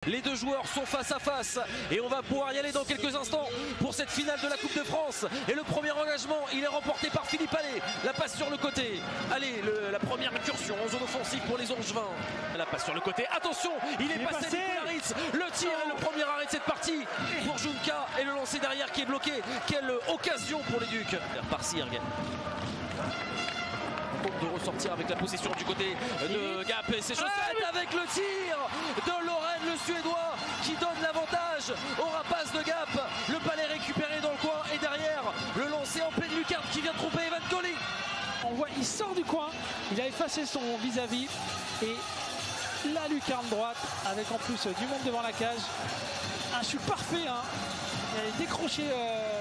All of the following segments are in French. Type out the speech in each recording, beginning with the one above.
Les deux joueurs sont face à face et on va pouvoir y aller dans quelques instants pour cette finale de la Coupe de France. Et le premier engagement, il est remporté par Philippe Allais. La passe sur le côté. Allez, la première incursion en zone offensive pour les Angevins. La passe sur le côté. Attention, il est passé Nicolas Ritz. Le tir et le premier arrêt de cette partie pour Junka et le lancer derrière qui est bloqué. Quelle occasion pour les Ducs par Sirg. De ressortir avec la possession du côté de Gap et ses chaussettes avec le tir de Lorraine, le Suédois qui donne l'avantage au Rapaces de Gap. Le palais récupéré dans le coin et derrière le lancer en pleine lucarne qui vient tromper Evan Coley. On voit, il sort du coin, il a effacé son vis-à-vis et la lucarne droite avec en plus du monde devant la cage. Un chute parfait, hein. Il a décroché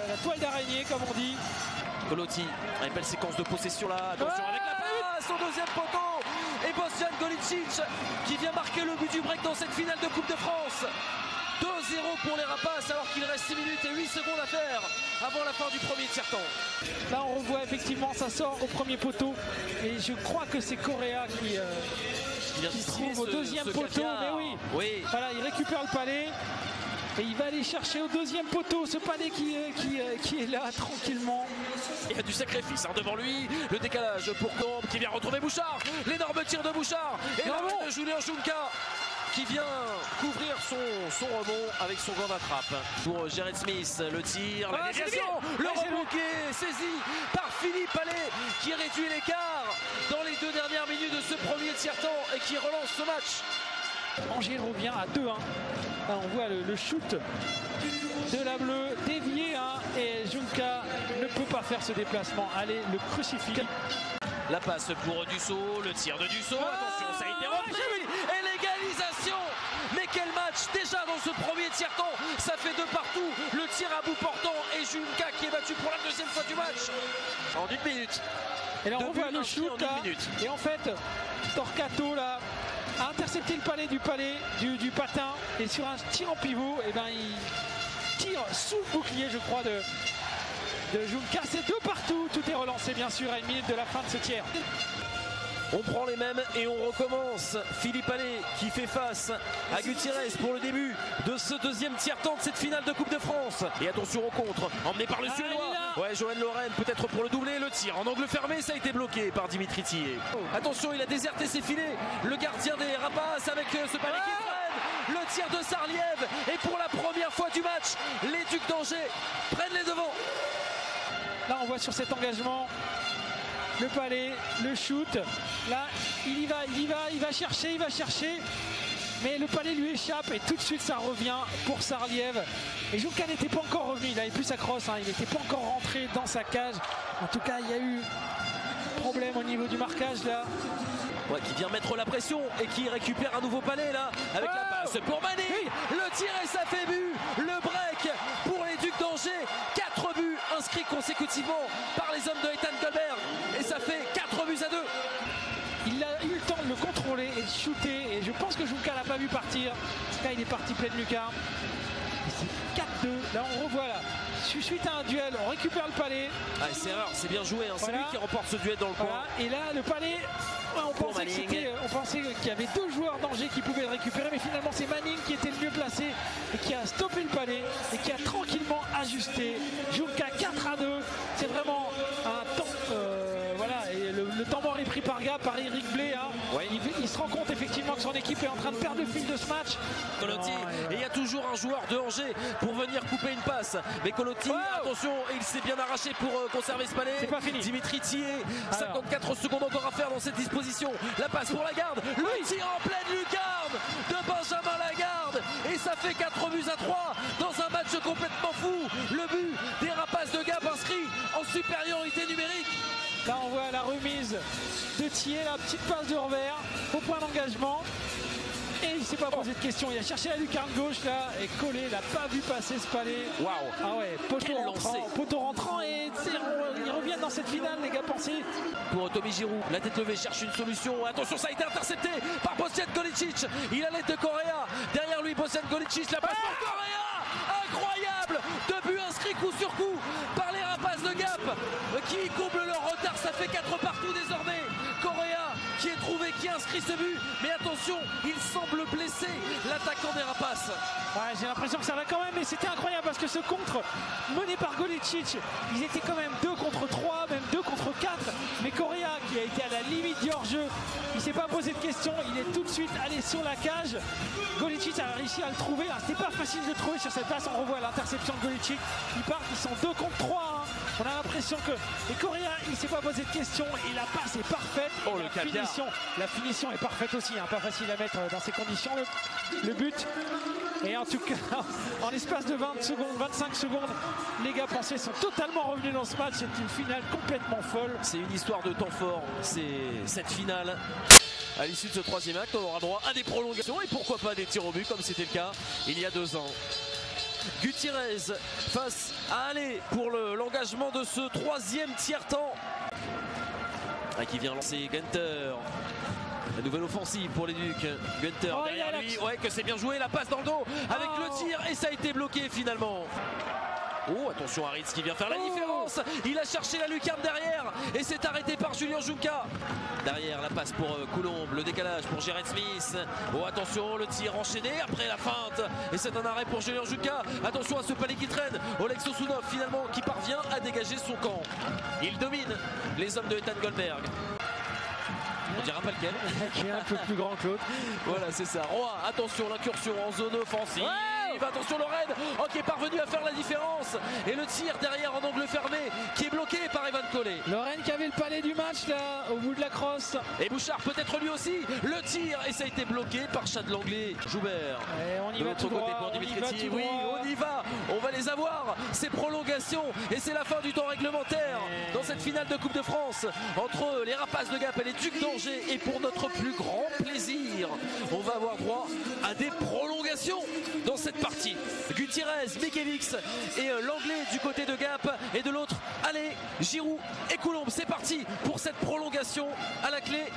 la toile d'araignée comme on dit. Colotti, une belle séquence de possession là, attention avec la passe au deuxième poteau et Bojan Golicic qui vient marquer le but du break dans cette finale de Coupe de France. 2-0 pour les Rapaces alors qu'il reste 6 minutes et 8 secondes à faire avant la fin du premier tiers-temps. Là on revoit effectivement ça sort au premier poteau et je crois que c'est Correa qui se trouve au deuxième poteau. Mais oui, voilà, il récupère le palais. Et il va aller chercher au deuxième poteau ce palais qui est là tranquillement. Il y a du sacrifice devant lui. Le décalage pour Combe qui vient retrouver Bouchard. L'énorme tir de Bouchard. Et l'arrêt de Julien Junka qui vient couvrir son rebond avec son gant d'attrape. Pour Jared Smith, le tir, la déviation, le rebond qui est saisi par Philippe Allais qui réduit l'écart dans les 2 dernières minutes de ce premier tiers-temps et qui relance ce match. Angers revient à 2-1. Là, on voit le shoot de la bleue dévié et Junka ne peut pas faire ce déplacement. Allez, le crucifix. La passe pour Dussault, le tir de Dussault. Attention, ça a été repris et l'égalisation. Mais quel match déjà dans ce premier tiers-temps. Ça fait 2 partout. Le tir à bout portant et Junka qui est battu pour la deuxième fois du match en 1 minute. Et là on voit le shoot là. Et en fait, Torquato là a intercepté le palais du patin et sur un tir en pivot, et il tire sous le bouclier je crois de Junka. C'est 2 partout, tout est relancé bien sûr à 1 minute de la fin de ce tiers. On prend les mêmes et on recommence. Philippe Allais qui fait face à Gutiérrez pour le début de ce deuxième tiers-temps de cette finale de Coupe de France. Et attention au contre, emmené par le Suédois. Ouais, Johan Lorraine peut-être pour le doubler. Le tir en angle fermé, ça a été bloqué par Dimitri Tillet. Attention, il a déserté ses filets. Le gardien des Rapaces avec ce palais qui freine. Le tir de Sarliev. Et pour la première fois du match, les Ducs d'Angers prennent les devants. Là, on voit sur cet engagement le palais, le shoot. Là, il va chercher. Mais le palais lui échappe et tout de suite ça revient pour Sarliev. Et Junka n'était pas encore revenu, il avait plus sa crosse, il n'était pas encore rentré dans sa cage. En tout cas, il y a eu problème au niveau du marquage là. Ouais, qui vient mettre la pression et qui récupère un nouveau palais là avec la passe pour Manning. Le tir et ça fait but. Le break pour les Ducs d'Angers. 4 buts inscrits consécutivement par les hommes de Ethan Colbert et ça fait 4 buts à 2. Il a eu le temps de le contrôler et de shooter et je pense que Junka l'a pas vu partir. En tout cas, il est parti pleine lucarne. C'est 4-2. Là, on revoit là. Suite à un duel, on récupère le palais. C'est rare, c'est bien joué. C'est lui qui remporte ce duel dans le coin. Et là, le palais. On pensait qu'il y avait 2 joueurs d'Angers qui pouvaient le récupérer, mais finalement c'est Manning qui était le mieux placé et qui a stoppé le palais et qui a tranquillement ajusté. Junka 4-2, c'est vraiment un temps. Et le temps mort est pris par Gap, par Eric Blé. Il se rend compte effectivement que son équipe est en train de perdre le fil de ce match. Colotti, et il y a toujours un joueur de Angers pour venir couper une passe. Mais Colotti, attention, il s'est bien arraché pour conserver ce palais. C'est pas fini. Dimitri Tillet, 54 secondes encore à faire dans cette disposition. La passe pour Lagarde, le tir en pleine lucarne de Benjamin Lagarde. Et ça fait 4 buts à 3 dans un match complètement fou. Le but des Rapaces de Gap inscrit en supériorité numérique. Là on voit la remise de Tillet, la petite passe de revers au point d'engagement. Et il ne s'est pas posé de questions, il a cherché la lucarne gauche là et Collet, il n'a pas vu passer ce palais. Waouh. Ah ouais, poteau rentrant et ils reviennent dans cette finale les gars, pensez. Pour Tommy Giroud, la tête levée cherche une solution. Attention, ça a été intercepté par Bojan Golicic. Il a l'aide de Correa. Derrière lui, Bojan Golicic, la passe pour Correa. Incroyable. 2 buts inscrits coup sur coup par les Rapaces de Gap qui comblent leur retard. Ça fait 4 partout désormais. Correa qui est trouvé, qui inscrit ce but. Mais attention, il semble blessé, l'attaquant des Rapaces. passe. Ouais, j'ai l'impression que ça va quand même, mais c'était incroyable parce que ce contre mené par Golicic, ils étaient quand même 2 contre 3, même 2 contre 4. Mais Correa, qui a été à la limite du hors-jeu, il s'est pas posé de questions, il est tout de suite allé sur la cage. Golicic a réussi à le trouver. C'était pas facile de le trouver sur cette passe. On revoit l'interception de Golicic. Ils partent, ils sont 2 contre 3. Hein. On a l'impression que. Et Correa, il s'est pas posé de questions et la passe est parfaite. Oh, la finition est parfaite aussi, hein. Pas facile à mettre dans ces conditions. Le but. Et en tout cas, en l'espace de 20 secondes, 25 secondes, les gars français sont totalement revenus dans ce match. C'est une finale complètement folle. C'est une histoire de temps fort, c'est cette finale. À l'issue de ce 3e acte, on aura droit à des prolongations et pourquoi pas des tirs au but comme c'était le cas il y a 2 ans. Gutiérrez face à Allé pour l'engagement de ce 3e tiers-temps. Qui vient lancer Gunter. La nouvelle offensive pour les Ducs. Gunter derrière lui. Ouais, que c'est bien joué. La passe dans le dos avec le tir et ça a été bloqué finalement. Oh, attention à Ritz qui vient faire la différence. Il a cherché la lucarne derrière et c'est arrêté par Julien Junca. Derrière, la passe pour Coulombe, le décalage pour Jared Smith. Oh, attention, le tir enchaîné après la feinte. Et c'est un arrêt pour Julien Junca. Attention à ce palais qui traîne. Oleg Sosunov finalement qui parvient à dégager son camp. Il domine les hommes de Ethan Goldberg. On dira pas lequel. Qui est un peu plus grand que l'autre. Voilà, c'est ça. Roy, attention, l'incursion en zone offensive. Attention Lorraine, qui est parvenu à faire la différence. Et le tir derrière en angle fermé qui est bloqué par Evan Collet. Lorraine qui avait le palais du match là, au bout de la crosse. Et Bouchard peut-être lui aussi. Le tir et ça a été bloqué par Chad Langlais. Joubert. Et on y va tout droit. Oui, on y va. On va les avoir. Ces prolongations. Et c'est la fin du temps réglementaire dans cette finale de Coupe de France entre les Rapaces de Gap et les Ducs d'Angers. Et pour notre plus grand plaisir, on va avoir droit à des prolongations dans cette partie. Gutiérrez, Mikevix et Langlais du côté de Gap et de l'autre, allez, Giroud et Coulombe. C'est parti pour cette prolongation à la clé,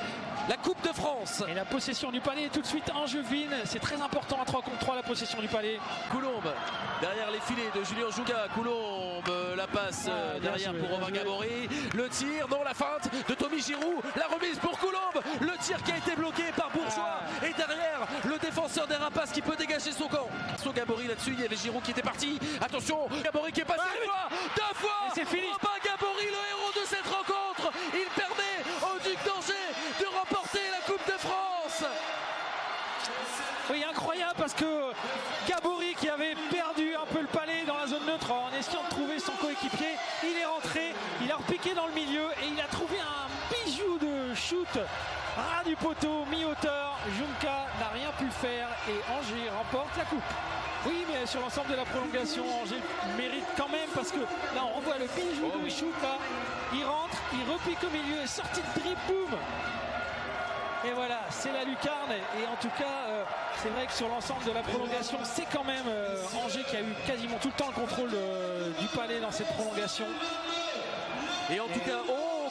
la Coupe de France. Et la possession du palais est tout de suite angevine. C'est très important à 3 contre 3 la possession du palais. Coulombe derrière les filets de Julien Junca. Coulombe, la passe derrière pour Romain Gabory. Le tir, non, la feinte de Tommy Giroud. La remise pour Coulombe. Le tir qui a été bloqué par Bourgeois. Et derrière, le défenseur des Rapaces qui peut dégager son camp. Son Gabory là-dessus, il y avait Giroud qui était parti. Attention, Gabory qui est passé une fois, 2 fois. Et c'est fini. Robin Gabory, le héros de cette rencontre. Il permet aux Ducs d'Angers de remporter la Coupe de France. Oui, incroyable parce que Gabory qui avait perdu un peu le palais dans la zone neutre en essayant de trouver son coéquipier, il est rentré, il a repiqué dans le milieu et il a trouvé un bijou de shoot ras du poteau, mi-hauteur. Junca n'a rien pu faire et Angers remporte la coupe. Oui, mais sur l'ensemble de la prolongation, Angers mérite quand même parce que là on revoit le bijou de shoot là. Il rentre, il repique au milieu, sortie de dribble, boum. Et voilà, c'est la lucarne. Et en tout cas, c'est vrai que sur l'ensemble de la prolongation, c'est quand même Angers qui a eu quasiment tout le temps le contrôle du palais dans cette prolongation. Et en tout cas,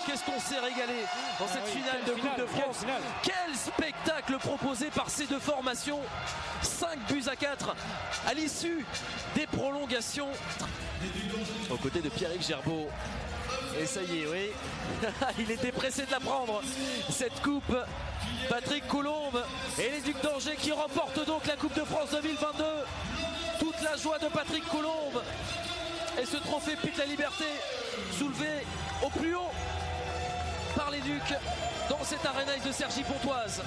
qu'est-ce qu'on s'est régalé dans cette finale de Coupe de France. Quel spectacle proposé par ces deux formations. 5-4 à l'issue des prolongations. Aux côtés de Pierrick Gerbeau. Et ça y est, oui. Il était pressé de la prendre, cette coupe. Patrick Coulombe et les Ducs d'Angers qui remportent donc la Coupe de France 2022. Toute la joie de Patrick Coulombe. Et ce trophée Pique la Liberté, soulevé au plus haut par les Ducs dans cette Aréna de Cergy-Pontoise.